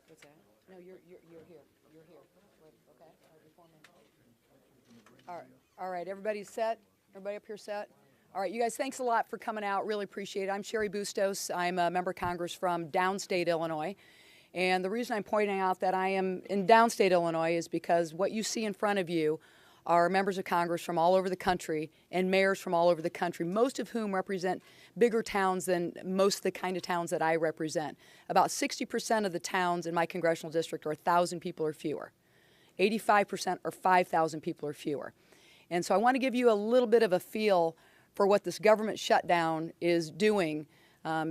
What's that? No, you're here. You're here. Wait, okay. All right, before me. All right. All right. Everybody's set. Everybody up here set. All right, you guys. Thanks a lot for coming out. Really appreciate it. I'm Sherry Bustos. I'm a member of Congress from downstate Illinois, and the reason I'm pointing out that I am in downstate Illinois is because what you see in front of you are members of Congress from all over the country and mayors from all over the country, most of whom represent bigger towns than most of the kind of towns that I represent. About 60% of the towns in my congressional district are 1,000 people or fewer. 85% are 5,000 people or fewer. And so I want to give you a little bit of a feel for what this government shutdown is doing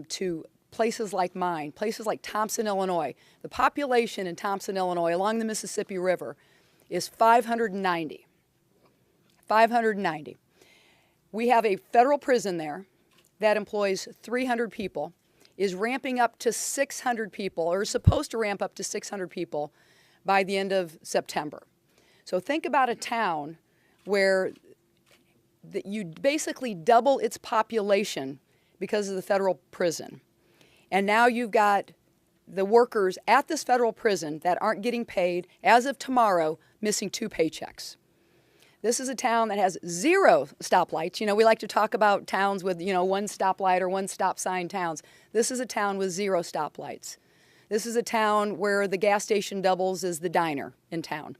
to places like mine, places like Thompson, Illinois. The population in Thompson, Illinois, along the Mississippi River, is 590. 590. We have a federal prison there that employs 300 people, is ramping up to 600 people, or is supposed to ramp up to 600 people by the end of September. So think about a town where you basically double its population because of the federal prison. And now you've got the workers at this federal prison that aren't getting paid, as of tomorrow, missing 2 paychecks. This is a town that has 0 stoplights. You know, we like to talk about towns with, 1 stoplight or 1 stop sign towns. This is a town with 0 stoplights. This is a town where the gas station doubles as the diner in town.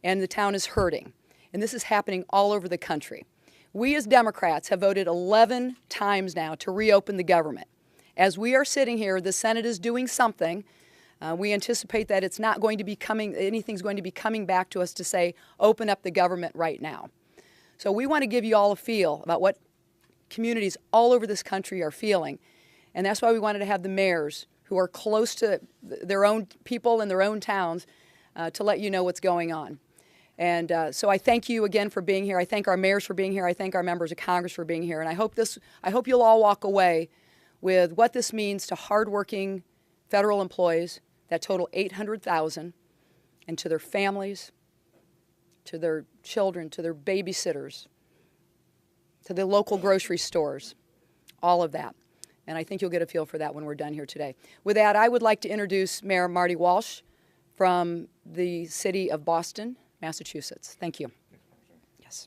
And the town is hurting. And this is happening all over the country. We as Democrats have voted 11 times now to reopen the government. As we are sitting here, the Senate is doing something. We anticipate that it's not going to be anything's going to be coming back to us to say, open up the government right now. So we want to give you all a feel about what communities all over this country are feeling. And that's why we wanted to have the mayors who are close to their own people in their own towns to let you know what's going on. And so I thank you again for being here. I thank our mayors for being here. I thank our members of Congress for being here. And I hope you'll all walk away with what this means to hardworking federal employees that total 800,000, and to their families, to their children, to their babysitters, to the local grocery stores, all of that. And I think you'll get a feel for that when we're done here today. With that, I would like to introduce Mayor Marty Walsh from the city of Boston, Massachusetts. Thank you. Yes.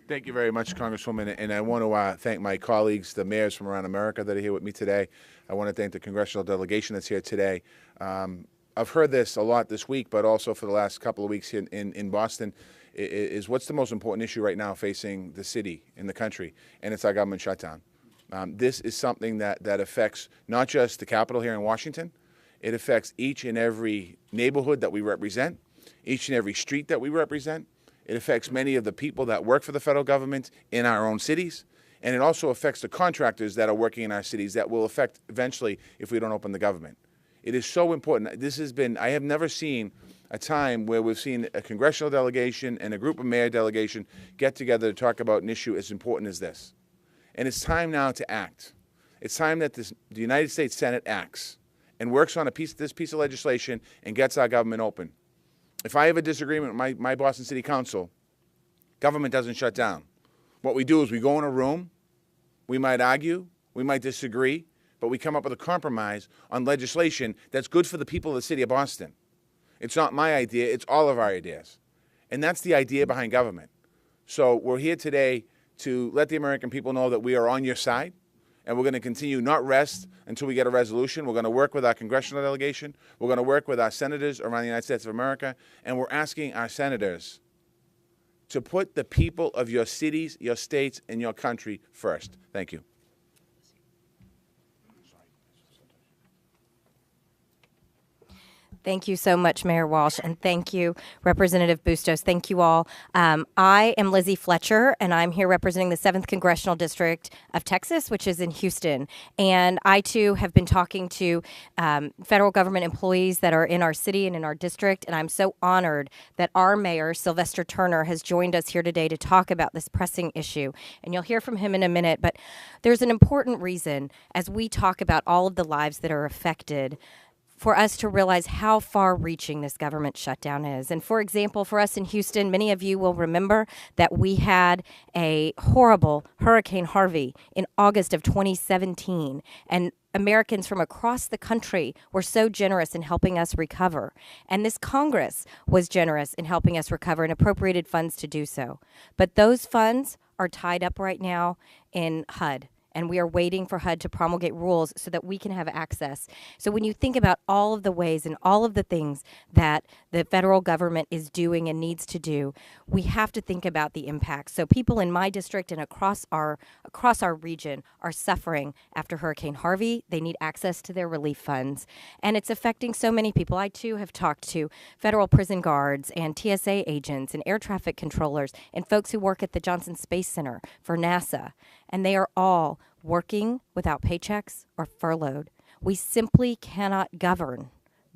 Thank you very much, Congresswoman. And I want to thank my colleagues, the mayors from around America that are here with me today. I want to thank the congressional delegation that's here today. I've heard this a lot this week, but also for the last couple of weeks here in Boston, is what's the most important issue right now facing the city and the country, and it's our government shutdown. This is something that affects not just the Capitol here in Washington, it affects each and every neighborhood that we represent, each and every street that we represent. It affects many of the people that work for the federal government in our own cities, and it also affects the contractors that are working in our cities that will affect eventually if we don't open the government. It is so important. I have never seen a time where we've seen a congressional delegation and a group of mayor delegation get together to talk about an issue as important as this. And it's time now to act. It's time that the United States Senate acts and works on this piece of legislation and gets our government open. If I have a disagreement with my Boston City Council, government doesn't shut down. What we do is we go in a room, we might argue, we might disagree, but we come up with a compromise on legislation that's good for the people of the city of Boston. It's not my idea, it's all of our ideas. And that's the idea behind government. So we're here today to let the American people know that we are on your side, and we're going to continue, not rest until we get a resolution. We're going to work with our congressional delegation. We're going to work with our senators around the United States of America, and we're asking our senators to put the people of your cities, your states, and your country first. Thank you. Thank you so much, Mayor Walsh, and thank you, Representative Bustos. Thank you all. I am Lizzie Fletcher, and I'm here representing the 7th Congressional District of Texas, which is in Houston. And I, too, have been talking to federal government employees that are in our city and in our district, and I'm so honored that our mayor, Sylvester Turner, has joined us here today to talk about this pressing issue. And you'll hear from him in a minute, but there's an important reason as we talk about all of the lives that are affected for us to realize how far-reaching this government shutdown is. And for example, for us in Houston, many of you will remember that we had a horrible Hurricane Harvey in August of 2017, and Americans from across the country were so generous in helping us recover. And this Congress was generous in helping us recover and appropriated funds to do so. But those funds are tied up right now in HUD. And we are waiting for HUD to promulgate rules so that we can have access. So when you think about all of the ways and all of the things that the federal government is doing and needs to do, we have to think about the impact. So people in my district and across our region are suffering after Hurricane Harvey. They need access to their relief funds. And it's affecting so many people. I, too, have talked to federal prison guards and TSA agents and air traffic controllers and folks who work at the Johnson Space Center for NASA. And they are all working without paychecks or furloughed. We simply cannot govern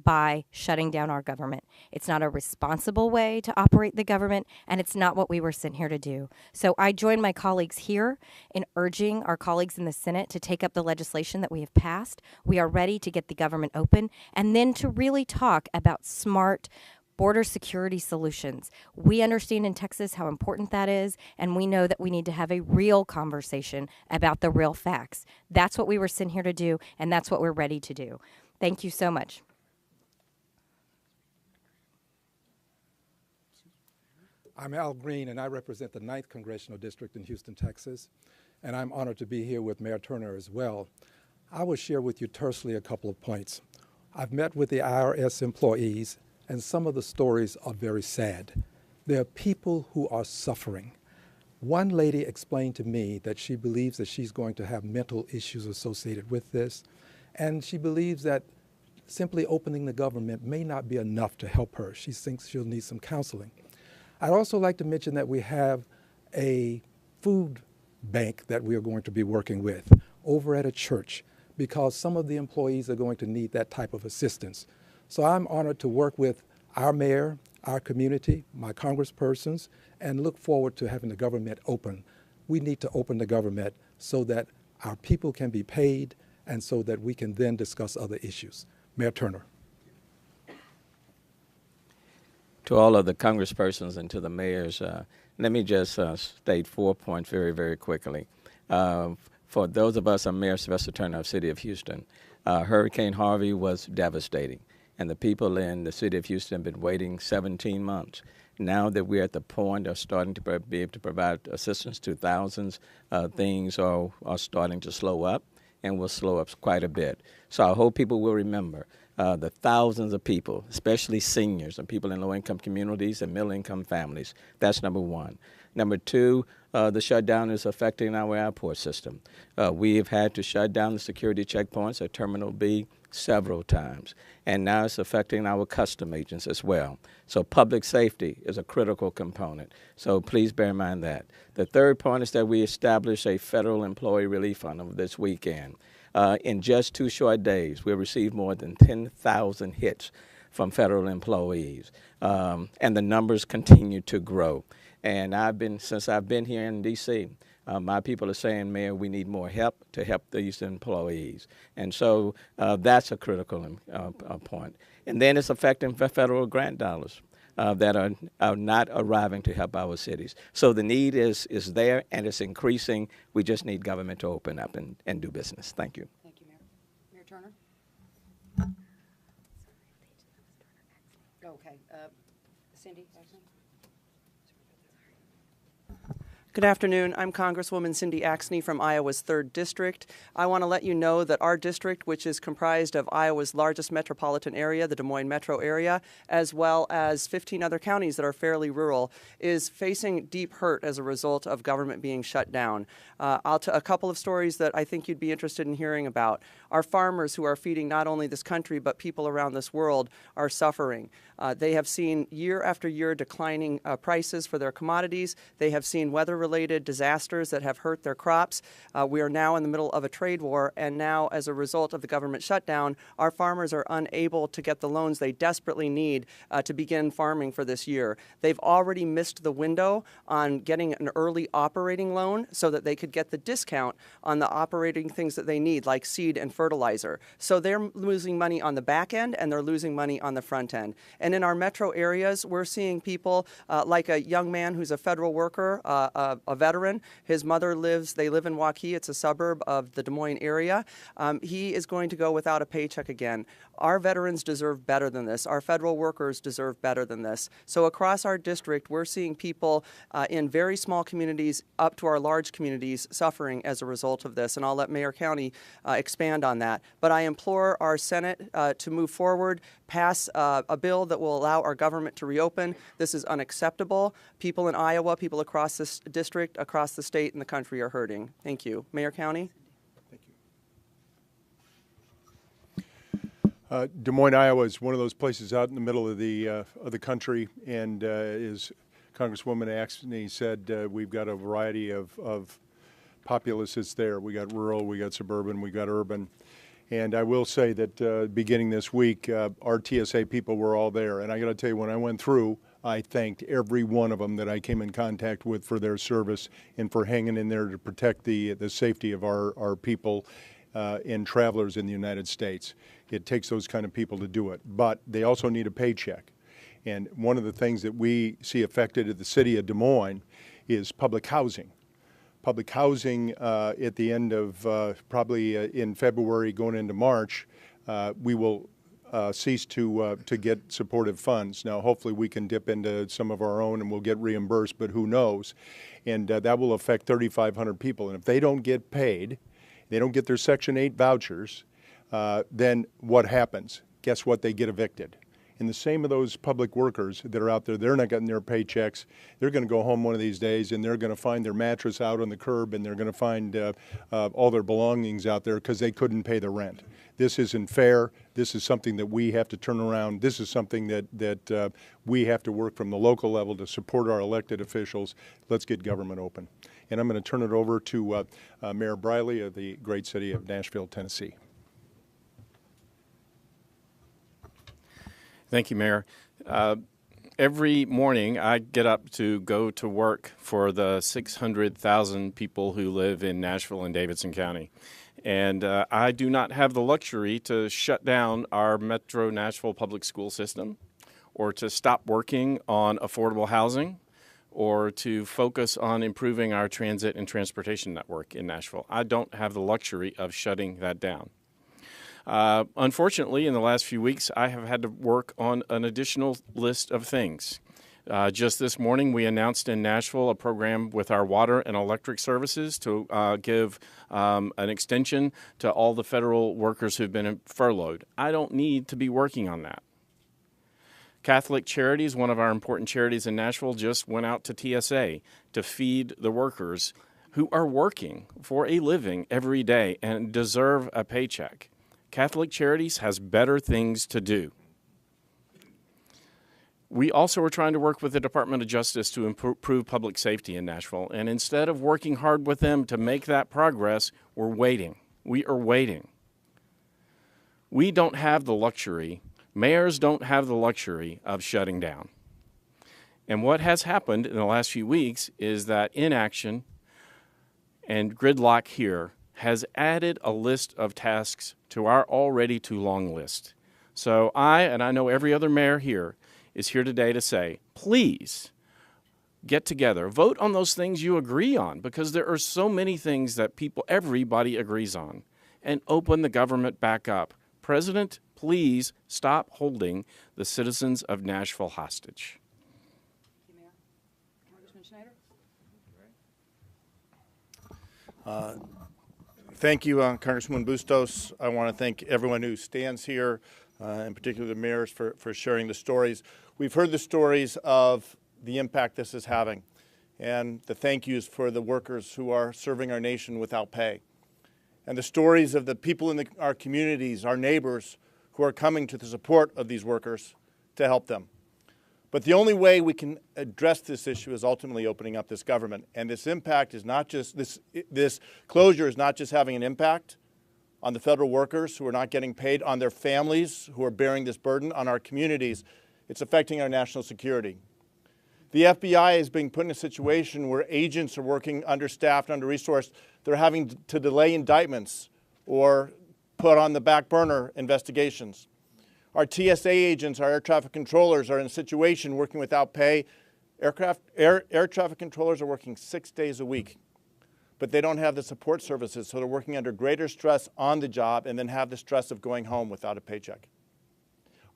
by shutting down our government. It's not a responsible way to operate the government, and it's not what we were sent here to do. So I join my colleagues here in urging our colleagues in the Senate to take up the legislation that we have passed. We are ready to get the government open, and then to really talk about smart border security solutions. We understand in Texas how important that is, and we know that we need to have a real conversation about the real facts. That's what we were sent here to do, and that's what we're ready to do. Thank you so much. I'm Al Green, and I represent the 9th Congressional District in Houston, Texas, and I'm honored to be here with Mayor Turner as well. I will share with you tersely a couple of points. I've met with the IRS employees, and some of the stories are very sad. There are people who are suffering. One lady explained to me that she believes that she's going to have mental issues associated with this, and she believes that simply opening the government may not be enough to help her. She thinks she'll need some counseling. I'd also like to mention that we have a food bank that we are going to be working with over at a church, because some of the employees are going to need that type of assistance. So I'm honored to work with our mayor, our community, my congresspersons, and look forward to having the government open. We need to open the government so that our people can be paid and so that we can then discuss other issues. Mayor Turner. To all of the congresspersons and to the mayors, let me just state 4 points very, very quickly. For those of us, I'm Mayor Sylvester Turner of the City of Houston. Hurricane Harvey was devastating, and the people in the City of Houston have been waiting 17 months. Now that we're at the point of starting to be able to provide assistance to thousands, things are starting to slow up, and will slow up quite a bit. So I hope people will remember the thousands of people, especially seniors and people in low-income communities and middle-income families. That's number one. Number two, the shutdown is affecting our airport system. We have had to shut down the security checkpoints at Terminal B several times, and now it's affecting our custom agents as well. So public safety is a critical component, so please bear in mind that. The third point is that we established a federal employee relief fund over this weekend. In just 2 short days, we received more than 10,000 hits from federal employees, and the numbers continue to grow. And since I've been here in D.C., my people are saying, Mayor, we need more help to help these employees. And so that's a critical point. And then it's affecting federal grant dollars that are not arriving to help our cities. So the need is there, and it's increasing. We just need government to open up and do business. Thank you. Thank you, Mayor. Mayor Turner? Okay. Cindy, actually? Good afternoon. I'm Congresswoman Cindy Axne from Iowa's 3rd District. I want to let you know that our district, which is comprised of Iowa's largest metropolitan area, the Des Moines metro area, as well as 15 other counties that are fairly rural, is facing deep hurt as a result of government being shut down. I'll tell a couple of stories that I think you'd be interested in hearing about. Our farmers, who are feeding not only this country but people around this world, are suffering. They have seen year after year declining prices for their commodities. They have seen weather-related disasters that have hurt their crops. We are now in the middle of a trade war, and now, as a result of the government shutdown, our farmers are unable to get the loans they desperately need to begin farming for this year. They've already missed the window on getting an early operating loan so that they could get the discount on the operating things that they need, like seed and fertilizer. So they're losing money on the back end, and they're losing money on the front end. And in our metro areas, we're seeing people like a young man who's a federal worker, a veteran. His mother they live in Waukee. It's a suburb of the Des Moines area. He is going to go without a paycheck again. Our veterans deserve better than this. Our federal workers deserve better than this. So across our district, we're seeing people in very small communities up to our large communities suffering as a result of this. And I'll let Mayor County expand on that. But I implore our Senate to move forward, pass a bill that will allow our government to reopen. This is unacceptable. People in Iowa, people across this district, across the state and the country are hurting. Thank you. Mayor County? Des Moines, Iowa is one of those places out in the middle of the country, and as Congresswoman Axne said, we've got a variety of populaces there. We got rural, we got suburban, we got urban. And I will say that beginning this week, our TSA people were all there. And I got to tell you, when I went through, I thanked every one of them that I came in contact with for their service and for hanging in there to protect the safety of our people and travelers in the United States. It takes those kind of people to do it. But they also need a paycheck. And one of the things that we see affected at the city of Des Moines is public housing. Public housing at the end of probably in February going into March, we will cease to get supportive funds. Now, hopefully we can dip into some of our own and we'll get reimbursed, but who knows? And that will affect 3,500 people. And if they don't get paid, they don't get their Section 8 vouchers, then what happens? Guess what? They get evicted. And the same of those public workers that are out there, they're not getting their paychecks. They're going to go home one of these days and they're going to find their mattress out on the curb and they're going to find all their belongings out there because they couldn't pay the rent. This isn't fair. This is something that we have to turn around. This is something that we have to work from the local level to support our elected officials. Let's get government open. And I'm going to turn it over to Mayor Briley of the great city of Nashville, Tennessee. Thank you, Mayor. Every morning I get up to go to work for the 600,000 people who live in Nashville and Davidson County. And I do not have the luxury to shut down our Metro Nashville public school system or to stop working on affordable housing or to focus on improving our transit and transportation network in Nashville. I don't have the luxury of shutting that down. Unfortunately, in the last few weeks, I have had to work on an additional list of things. Just this morning, we announced in Nashville a program with our water and electric services to give an extension to all the federal workers who've been furloughed. I don't need to be working on that. Catholic Charities, one of our important charities in Nashville, just went out to TSA to feed the workers who are working for a living every day and deserve a paycheck. Catholic Charities has better things to do. We also are trying to work with the Department of Justice to improve public safety in Nashville. And instead of working hard with them to make that progress, we're waiting. We are waiting. We don't have the luxury, mayors don't have the luxury of shutting down. And what has happened in the last few weeks is that inaction and gridlock here has added a list of tasks to our already too long list. So I know every other mayor here, is here today to say, please get together, vote on those things you agree on, because there are so many things that everybody agrees on, and open the government back up. President, please stop holding the citizens of Nashville hostage. Thank you, Mayor. Congressman Schneider? Thank you, Congresswoman Bustos. I want to thank everyone who stands here, in particular the mayors, for sharing the stories. We've heard the stories of the impact this is having, and the thank yous for the workers who are serving our nation without pay, and the stories of the people in our communities, our neighbors, who are coming to the support of these workers to help them. But the only way we can address this issue is ultimately opening up this government. And this impact is not just, this closure is not just having an impact on the federal workers who are not getting paid, on their families who are bearing this burden, on our communities. It's affecting our national security. The FBI is being put in a situation where agents are working understaffed, under-resourced. They're having to delay indictments or put on the back burner investigations. Our TSA agents, our air traffic controllers are in a situation working without pay. Air traffic controllers are working 6 days a week, but they don't have the support services, so they're working under greater stress on the job and then have the stress of going home without a paycheck.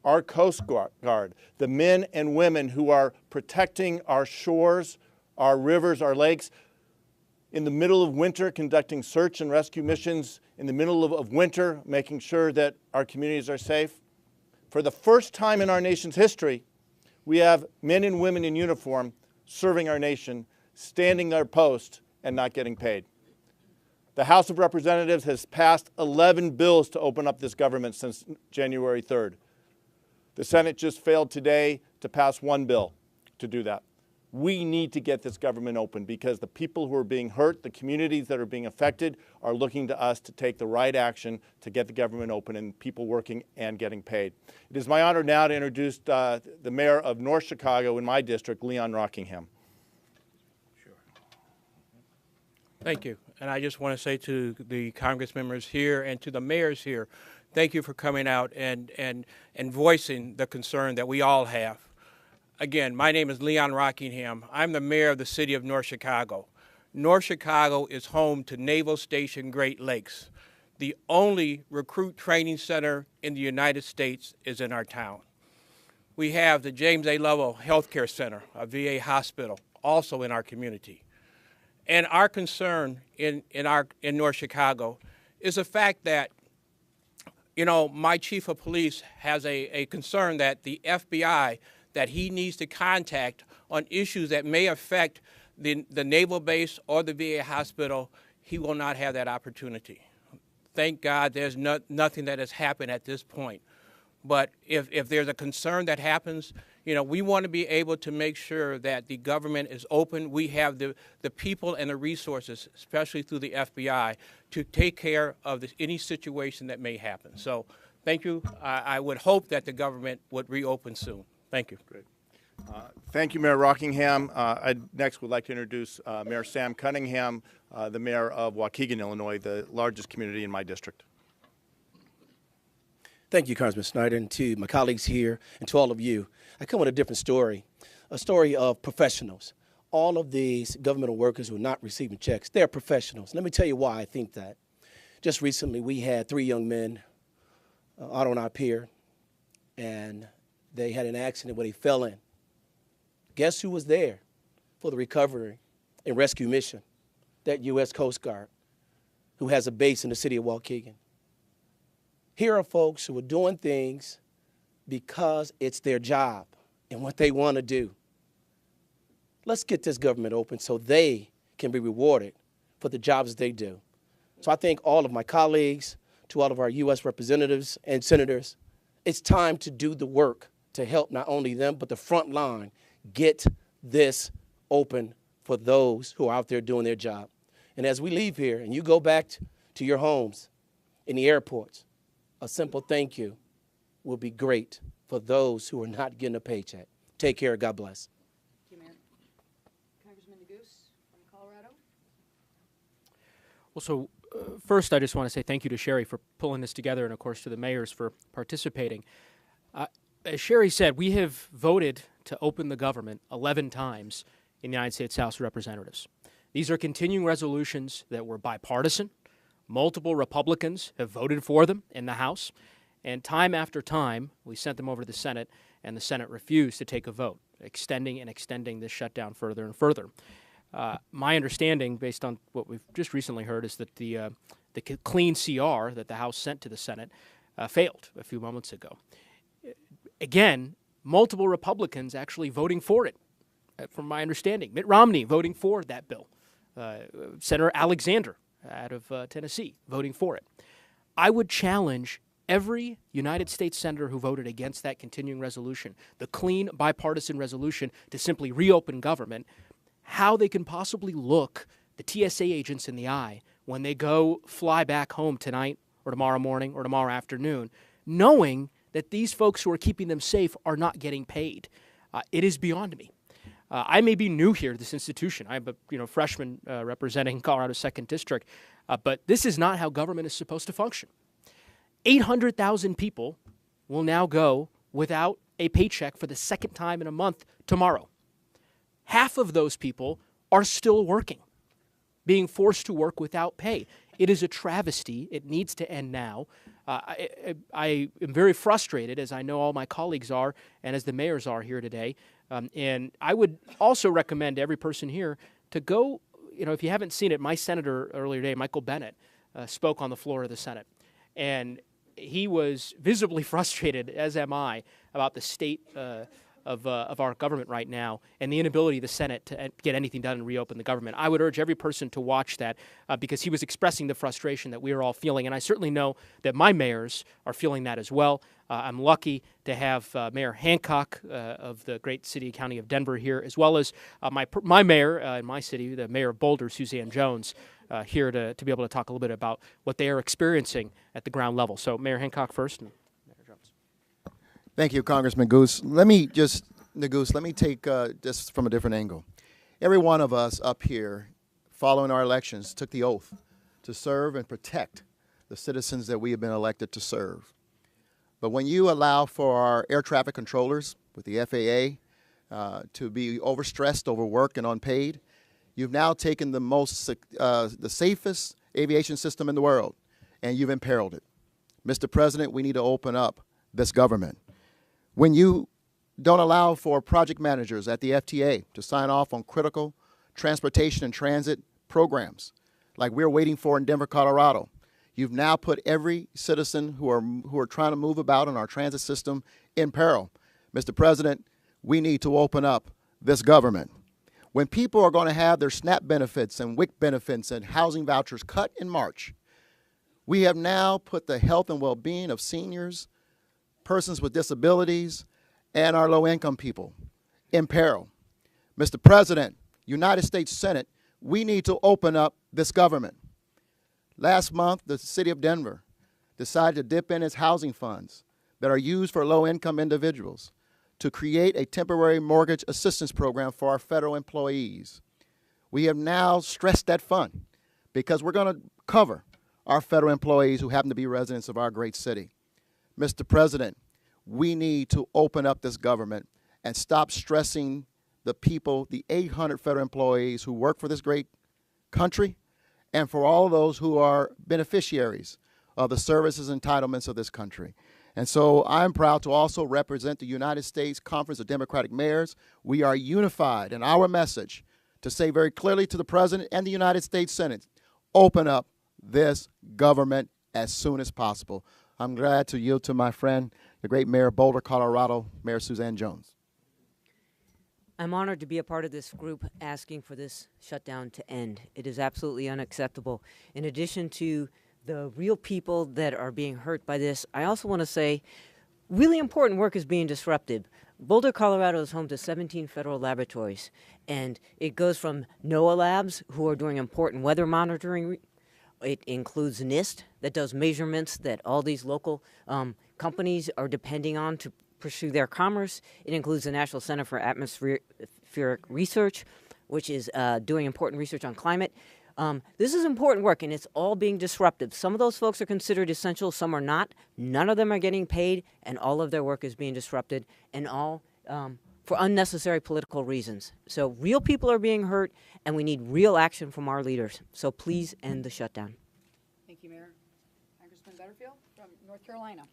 Our Coast Guard, the men and women who are protecting our shores, our rivers, our lakes, in the middle of winter conducting search and rescue missions, in the middle of winter making sure that our communities are safe. For the first time in our nation's history, we have men and women in uniform serving our nation, standing their post and not getting paid. The House of Representatives has passed 11 bills to open up this government since January 3rd. The Senate just failed today to pass one bill to do that. We need to get this government open because the people who are being hurt, the communities that are being affected, are looking to us to take the right action to get the government open and people working and getting paid. It is my honor now to introduce the mayor of North Chicago in my district, Leon Rockingham. Thank you. And I just want to say to the Congress members here and to the mayors here, thank you for coming out and voicing the concern that we all have. Again, my name is Leon Rockingham. I'm the mayor of the city of North Chicago. North Chicago is home to Naval Station Great Lakes. The only recruit training center in the United States is in our town. We have the James A. Lovell Healthcare Center, a VA hospital, also in our community. And our concern in North Chicago is the fact that, you know, my chief of police has a concern that the FBI, that he needs to contact on issues that may affect the naval base or the VA hospital, he will not have that opportunity. Thank God there's nothing that has happened at this point. But if there's a concern that happens, you know, we want to be able to make sure that the government is open. We have the people and the resources, especially through the FBI, to take care of any situation that may happen. So thank you. I would hope that the government would reopen soon. Thank you. Great. Thank you, Mayor Rockingham. I next would like to introduce Mayor Sam Cunningham, the mayor of Waukegan, Illinois, the largest community in my district. Thank you, Congressman Snyder, and to my colleagues here and to all of you. I come with a different story, a story of professionals. All of these governmental workers who are not receiving checks, they're professionals. Let me tell you why I think that. Just recently, we had 3 young men out on our pier, and they had an accident where they fell in. Guess who was there for the recovery and rescue mission? That U.S. Coast Guard, who has a base in the city of Waukegan. Here are folks who are doing things because it's their job and what they want to do. Let's get this government open so they can be rewarded for the jobs they do. So I thank all of my colleagues, to all of our U.S. representatives and senators. It's time to do the work to help not only them, but the front line get this open for those who are out there doing their job. And as we leave here and you go back to your homes, in the airports, a simple thank you will be great for those who are not getting a paycheck. Take care. God bless. Thank you, Mayor. Congressman DeGoose from Colorado. Well, so first I just want to say thank you to Sherry for pulling this together and, of course, to the mayors for participating. As Sherry said, we have voted to open the government 11 times in the United States House of Representatives. These are continuing resolutions that were bipartisan. Multiple Republicans have voted for them in the House, and time after time, we sent them over to the Senate, and the Senate refused to take a vote, extending this shutdown further and further. My understanding, based on what we've just recently heard, is that the clean CR that the House sent to the Senate failed a few moments ago. Again, multiple Republicans actually voting for it, from my understanding. Mitt Romney voting for that bill. Senator Alexander out of Tennessee voting for it. I would challenge every United States senator who voted against that continuing resolution, the clean bipartisan resolution to simply reopen government, how they can possibly look the TSA agents in the eye when they go fly back home tonight or tomorrow morning or tomorrow afternoon, knowing that these folks who are keeping them safe are not getting paid. It is beyond me. I may be new here to this institution. I'm a freshman representing Colorado's 2nd District, but this is not how government is supposed to function. 800,000 people will now go without a paycheck for the second time in a month tomorrow. Half of those people are still working, being forced to work without pay. It is a travesty. It needs to end now. I am very frustrated, as I know all my colleagues are, and as the mayors are here today. And I would also recommend every person here to go, if you haven't seen it, my senator earlier today, Michael Bennet, spoke on the floor of the Senate. And he was visibly frustrated, as am I, about the state of our government right now and the inability of the Senate to get anything done and reopen the government. I would urge every person to watch that because he was expressing the frustration that we are all feeling. And I certainly know that my mayors are feeling that as well. I'm lucky to have Mayor Hancock of the great city and county of Denver here, as well as my mayor in my city, the mayor of Boulder, Suzanne Jones, here to be able to talk a little bit about what they are experiencing at the ground level. So Mayor Hancock first. And Mayor Jones. Thank you, Congressman Goose. Let me take this from a different angle. Every one of us up here, following our elections, took the oath to serve and protect the citizens that we have been elected to serve. But when you allow for our air traffic controllers with the FAA to be overstressed, overworked, and unpaid, you've now taken the safest aviation system in the world, and you've imperiled it. Mr. President, we need to open up this government. When you don't allow for project managers at the FTA to sign off on critical transportation and transit programs like we're waiting for in Denver, Colorado, you've now put every citizen who are trying to move about in our transit system in peril. Mr. President, we need to open up this government. When people are going to have their SNAP benefits and WIC benefits and housing vouchers cut in March, we have now put the health and well-being of seniors, persons with disabilities, and our low-income people in peril. Mr. President, United States Senate, we need to open up this government. Last month, the city of Denver decided to dip in its housing funds that are used for low-income individuals to create a temporary mortgage assistance program for our federal employees. We have now stressed that fund because we're going to cover our federal employees who happen to be residents of our great city. Mr. President, we need to open up this government and stop stressing the people, the 800 federal employees who work for this great country, and for all of those who are beneficiaries of the services and entitlements of this country. And so I'm proud to also represent the United States Conference of Democratic Mayors. We are unified in our message to say very clearly to the President and the United States Senate, open up this government as soon as possible. I'm glad to yield to my friend, the great Mayor of Boulder, Colorado, Mayor Suzanne Jones. I'm honored to be a part of this group asking for this shutdown to end. It is absolutely unacceptable. In addition to the real people that are being hurt by this, I also want to say really important work is being disrupted. Boulder, Colorado is home to 17 federal laboratories, and it goes from NOAA labs, who are doing important weather monitoring. It includes NIST, that does measurements that all these local companies are depending on to pursue their commerce. It includes the National Center for Atmospheric Research, which is doing important research on climate. This is important work, and it's all being disruptive. Some of those folks are considered essential, some are not. None of them are getting paid, and all of their work is being disrupted, and all for unnecessary political reasons. So real people are being hurt, and we need real action from our leaders. So please end the shutdown. Thank you, Mayor. Congressman Butterfield from North Carolina.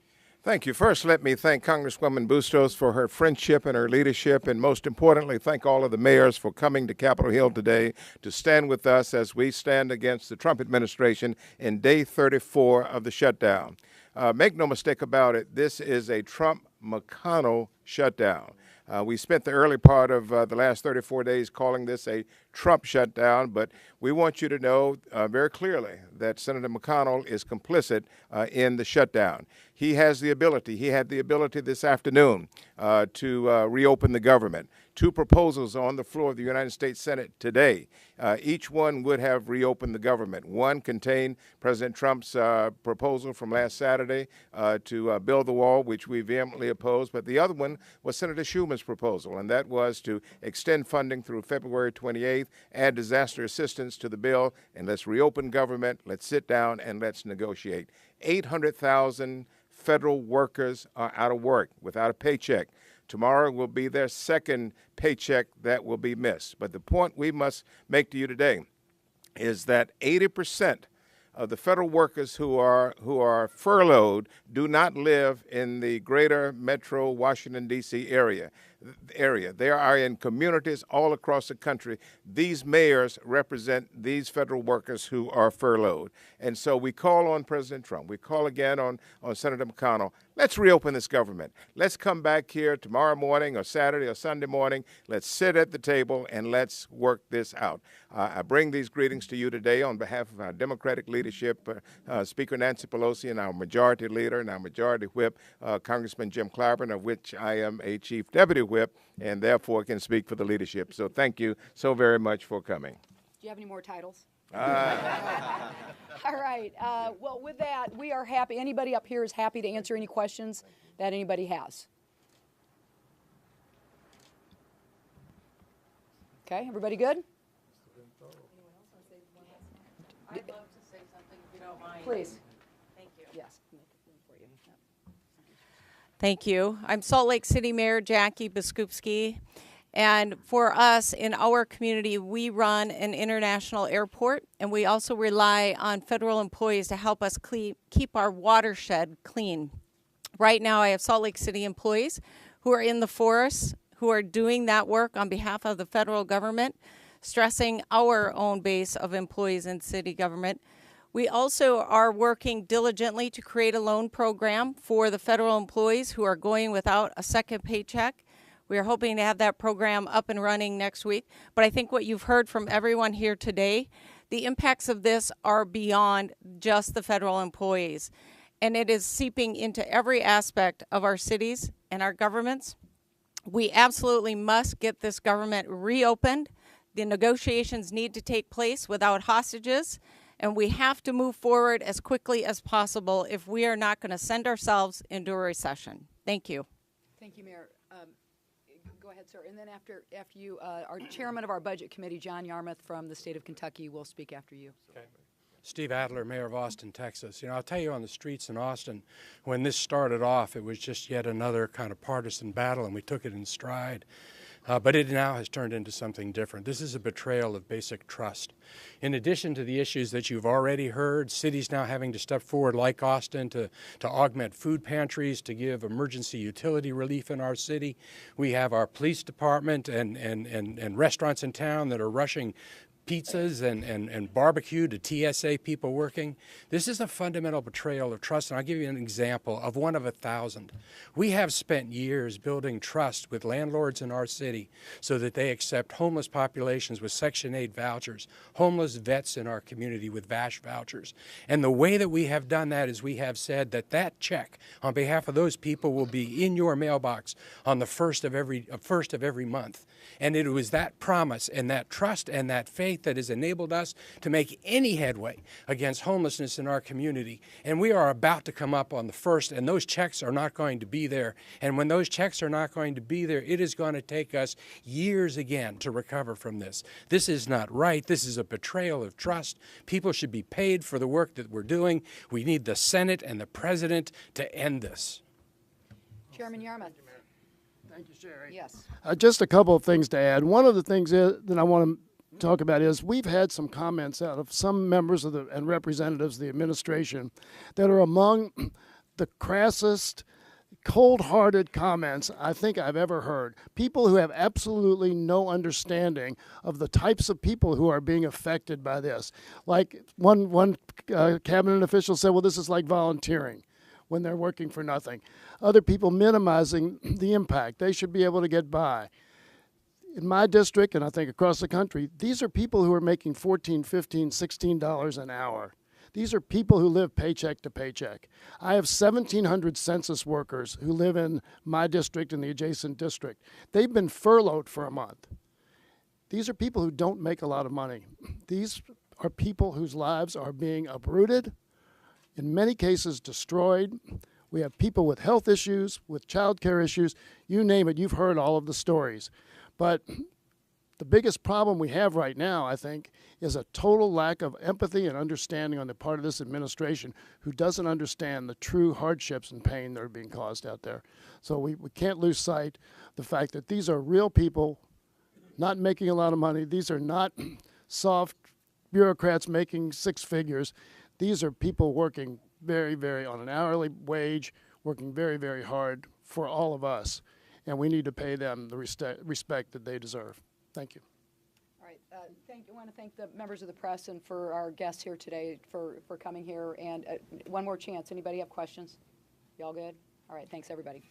Thank you. First, let me thank Congresswoman Bustos for her friendship and her leadership, and most importantly, thank all of the mayors for coming to Capitol Hill today to stand with us as we stand against the Trump administration in day 34 of the shutdown. Make no mistake about it, this is a Trump-McConnell shutdown. We spent the early part of the last 34 days calling this a Trump shutdown, but we want you to know very clearly that Senator McConnell is complicit in the shutdown. He had the ability this afternoon to reopen the government. Two proposals on the floor of the United States Senate today. Each one would have reopened the government. One contained President Trump's proposal from last Saturday to build the wall, which we vehemently opposed, but the other one was Senator Schumer's proposal, and that was to extend funding through February 28th, add disaster assistance to the bill, and let's reopen government, let's sit down, and let's negotiate. 800,000 federal workers are out of work, without a paycheck. Tomorrow will be their second paycheck that will be missed. But the point we must make to you today is that 80% of the federal workers who are furloughed do not live in the greater metro Washington, D.C. area. They are in communities all across the country. These mayors represent these federal workers who are furloughed. And so we call on President Trump. We call again on Senator McConnell. Let's reopen this government. Let's come back here tomorrow morning or Saturday or Sunday morning. Let's sit at the table and let's work this out. I bring these greetings to you today on behalf of our Democratic leadership, Speaker Nancy Pelosi, and our Majority Leader and our Majority Whip, Congressman Jim Clyburn, of which I am a Chief Deputy Whip, and therefore can speak for the leadership. So thank you so very much for coming. Do you have any more titles? All right. Well, with that, we are happy. Anybody up here is happy to answer any questions that anybody has. Okay, everybody good? I'd love to say something if you don't mind. Please. Thank you. Yes. Thank you. I'm Salt Lake City Mayor Jackie Biskupski. And for us in our community, we run an international airport, and we also rely on federal employees to help us keep our watershed clean. Right now, I have Salt Lake City employees who are in the forests, who are doing that work on behalf of the federal government, stressing our own base of employees in city government. We also are working diligently to create a loan program for the federal employees who are going without a second paycheck. We are hoping to have that program up and running next week. But I think what you've heard from everyone here today, the impacts of this are beyond just the federal employees. And it is seeping into every aspect of our cities and our governments. We absolutely must get this government reopened. The negotiations need to take place without hostages. And we have to move forward as quickly as possible if we are not going to send ourselves into a recession. Thank you. Thank you, Mayor. Go ahead, sir. And then after you, our chairman of our budget committee, John Yarmuth from the state of Kentucky, will speak after you. Okay. Steve Adler, mayor of Austin, Texas. You know, I'll tell you, on the streets in Austin, when this started off, it was just yet another kind of partisan battle, and we took it in stride. But it now has turned into something different. This is a betrayal of basic trust. In addition to the issues that you've already heard, cities now having to step forward like Austin to augment food pantries, to give emergency utility relief in our city. We have our police department and restaurants in town that are rushing pizzas and barbecue to TSA people working. This is a fundamental betrayal of trust, and I'll give you an example of one of 1,000. We have spent years building trust with landlords in our city so that they accept homeless populations with Section 8 vouchers, homeless vets in our community with VASH vouchers. And the way that we have done that is we have said that that check on behalf of those people will be in your mailbox on the first of every month. And it was that promise and that trust and that faith that has enabled us to make any headway against homelessness in our community. And we are about to come up on the first, and those checks are not going to be there. And when those checks are not going to be there, it is going to take us years again to recover from this. This is not right. This is a betrayal of trust. People should be paid for the work that we're doing. We need the Senate and the President to end this. Chairman Yarmuth. Thank you, Sherry. Yes. Just a couple of things to add. One of the things that I want to talk about is we've had some comments out of some members of and representatives of the administration that are among the crassest cold-hearted comments I think I've ever heard. People who have absolutely no understanding of the types of people who are being affected by this. Like one cabinet official said, well, this is like volunteering when they're working for nothing. Other people minimizing the impact. They should be able to get by. In my district, and I think across the country, these are people who are making $14, $15, $16 an hour. These are people who live paycheck to paycheck. I have 1,700 census workers who live in my district and the adjacent district. They've been furloughed for a month. These are people who don't make a lot of money. These are people whose lives are being uprooted, in many cases destroyed. We have people with health issues, with child care issues, you name it, you've heard all of the stories. But the biggest problem we have right now, I think, is a total lack of empathy and understanding on the part of this administration who doesn't understand the true hardships and pain that are being caused out there. So we can't lose sight of the fact that these are real people not making a lot of money. These are not soft bureaucrats making six figures. These are people working very, very on an hourly wage, working very, very hard for all of us. And we need to pay them the respect that they deserve. Thank you. All right. I want to thank the members of the press and for our guests here today for coming here. And one more chance. Anybody have questions? Y'all good? All right. Thanks, everybody.